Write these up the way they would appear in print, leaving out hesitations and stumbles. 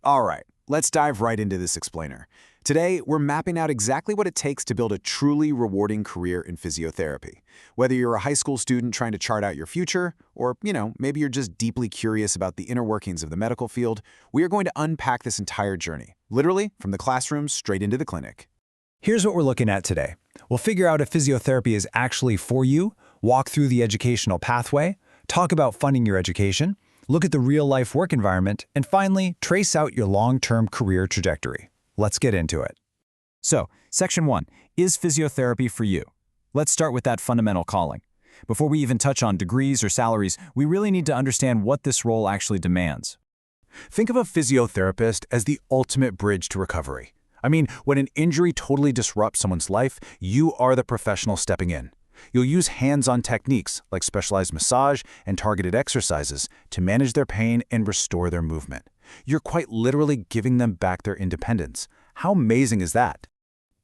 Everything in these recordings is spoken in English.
All right, let's dive right into this explainer. Today, we're mapping out exactly what it takes to build a truly rewarding career in physiotherapy. Whether you're a high school student trying to chart out your future, or, maybe you're just deeply curious about the inner workings of the medical field, we are going to unpack this entire journey, literally from the classroom straight into the clinic. Here's what we're looking at today. We'll figure out if physiotherapy is actually for you, walk through the educational pathway, talk about funding your education, look at the real-life work environment, and finally, trace out your long-term career trajectory. Let's get into it. So, Section 1, is physiotherapy for you? Let's start with that fundamental calling. Before we even touch on degrees or salaries, we really need to understand what this role actually demands. Think of a physiotherapist as the ultimate bridge to recovery. I mean, when an injury totally disrupts someone's life, you are the professional stepping in. You'll use hands-on techniques like specialized massage and targeted exercises to manage their pain and restore their movement. You're quite literally giving them back their independence. How amazing is that?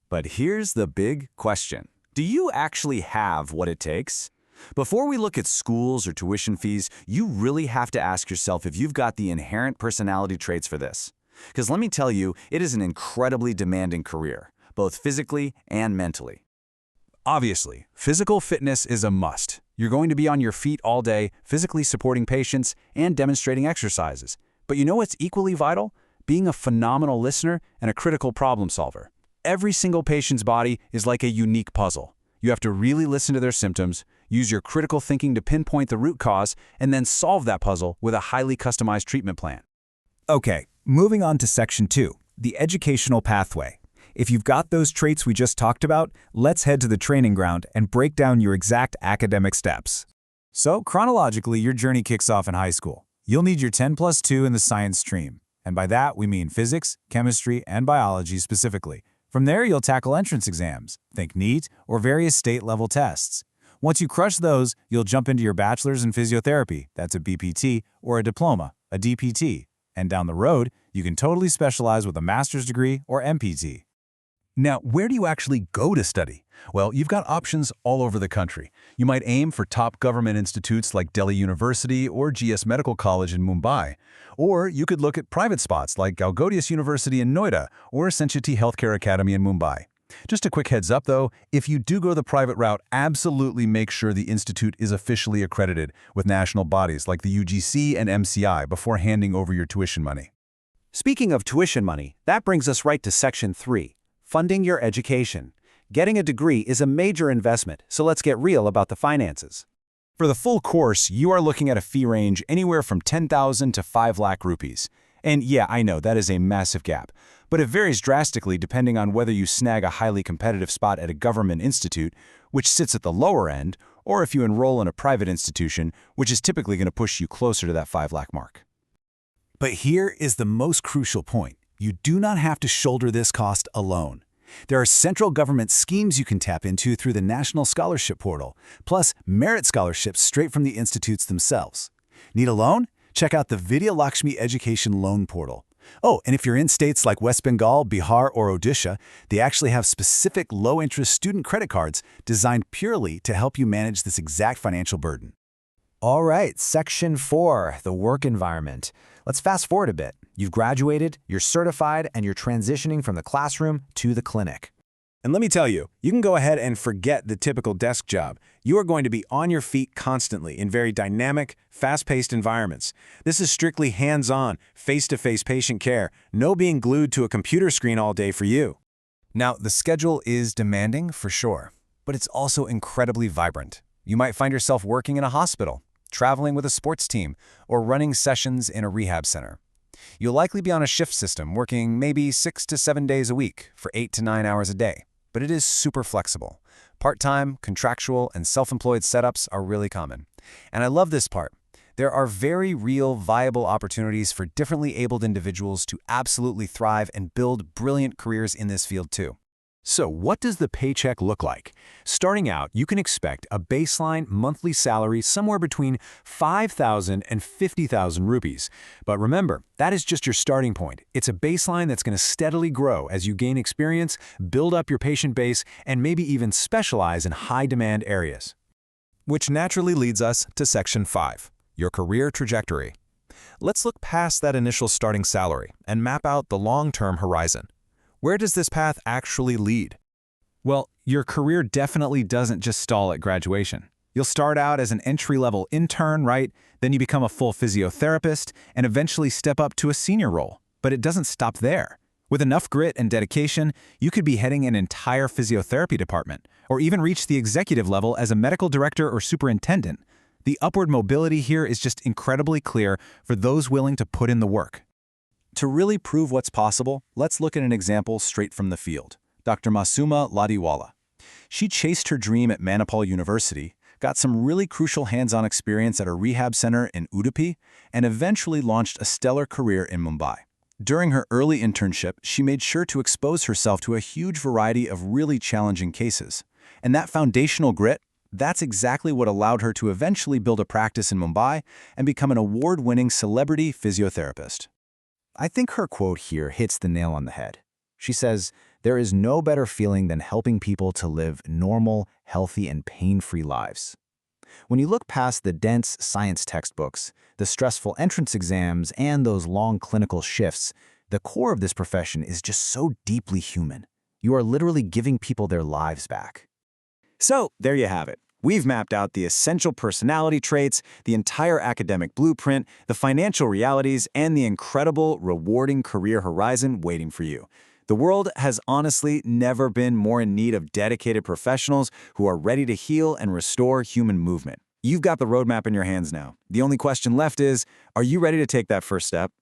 But here's the big question. Do you actually have what it takes? Before we look at schools or tuition fees, you really have to ask yourself if you've got the inherent personality traits for this. Because let me tell you, it is an incredibly demanding career, both physically and mentally. Obviously, physical fitness is a must. You're going to be on your feet all day, physically supporting patients and demonstrating exercises. But you know what's equally vital? Being a phenomenal listener and a critical problem solver. Every single patient's body is like a unique puzzle. You have to really listen to their symptoms, use your critical thinking to pinpoint the root cause, and then solve that puzzle with a highly customized treatment plan. Okay, moving on to Section 2, the educational pathway. If you've got those traits we just talked about, let's head to the training ground and break down your exact academic steps. So, chronologically, your journey kicks off in high school. You'll need your 10+2 in the science stream, and by that we mean physics, chemistry, and biology specifically. From there, you'll tackle entrance exams, think NEET, or various state-level tests. Once you crush those, you'll jump into your bachelor's in physiotherapy, that's a BPT, or a diploma, a DPT. And down the road, you can totally specialize with a master's degree or MPT. Now, where do you actually go to study? Well, you've got options all over the country. You might aim for top government institutes like Delhi University or GS Medical College in Mumbai. Or you could look at private spots like Gaudiya University in Noida or Sancheti Healthcare Academy in Mumbai. Just a quick heads up though, if you do go the private route, absolutely make sure the institute is officially accredited with national bodies like the UGC and MCI before handing over your tuition money. Speaking of tuition money, that brings us right to Section 3. Funding your education. Getting a degree is a major investment, so let's get real about the finances. For the full course, you are looking at a fee range anywhere from 10,000 to 5 lakh rupees. And yeah, I know that is a massive gap, but it varies drastically depending on whether you snag a highly competitive spot at a government institute, which sits at the lower end, or if you enroll in a private institution, which is typically going to push you closer to that 5 lakh mark. But here is the most crucial point. You do not have to shoulder this cost alone. There are central government schemes you can tap into through the National Scholarship Portal, plus merit scholarships straight from the institutes themselves. Need a loan? Check out the Vidya Lakshmi Education Loan Portal. Oh, and if you're in states like West Bengal, Bihar, or Odisha, they actually have specific low-interest student credit cards designed purely to help you manage this exact financial burden. All right, Section 4, the work environment. Let's fast forward a bit. You've graduated, you're certified, and you're transitioning from the classroom to the clinic. And let me tell you, you can go ahead and forget the typical desk job. You are going to be on your feet constantly in very dynamic, fast-paced environments. This is strictly hands-on, face-to-face patient care, no being glued to a computer screen all day for you. Now, the schedule is demanding for sure, but it's also incredibly vibrant. You might find yourself working in a hospital, traveling with a sports team, or running sessions in a rehab center. You'll likely be on a shift system, working maybe 6 to 7 days a week for 8 to 9 hours a day. But it is super flexible. Part-time, contractual, and self-employed setups are really common. And I love this part. There are very real, viable opportunities for differently abled individuals to absolutely thrive and build brilliant careers in this field too. So what does the paycheck look like? Starting out, you can expect a baseline monthly salary somewhere between 5,000 and 50,000 rupees. But remember, that is just your starting point. It's a baseline that's going to steadily grow as you gain experience, build up your patient base, and maybe even specialize in high-demand areas. Which naturally leads us to Section 5, your career trajectory. Let's look past that initial starting salary and map out the long-term horizon. Where does this path actually lead? Well, your career definitely doesn't just stall at graduation. You'll start out as an entry-level intern, right? Then you become a full physiotherapist and eventually step up to a senior role. But it doesn't stop there. With enough grit and dedication, you could be heading an entire physiotherapy department, or even reach the executive level as a medical director or superintendent. The upward mobility here is just incredibly clear for those willing to put in the work. To really prove what's possible, let's look at an example straight from the field. Dr. Masuma Ladiwala. She chased her dream at Manipal University, got some really crucial hands-on experience at a rehab center in Udupi, and eventually launched a stellar career in Mumbai. During her early internship, she made sure to expose herself to a huge variety of really challenging cases. And that foundational grit, that's exactly what allowed her to eventually build a practice in Mumbai and become an award-winning celebrity physiotherapist. I think her quote here hits the nail on the head. She says, "There is no better feeling than helping people to live normal, healthy, and pain-free lives." When you look past the dense science textbooks, the stressful entrance exams, and those long clinical shifts, the core of this profession is just so deeply human. You are literally giving people their lives back. So, there you have it. We've mapped out the essential personality traits, the entire academic blueprint, the financial realities, and the incredible, rewarding career horizon waiting for you. The world has honestly never been more in need of dedicated professionals who are ready to heal and restore human movement. You've got the roadmap in your hands now. The only question left is, are you ready to take that first step?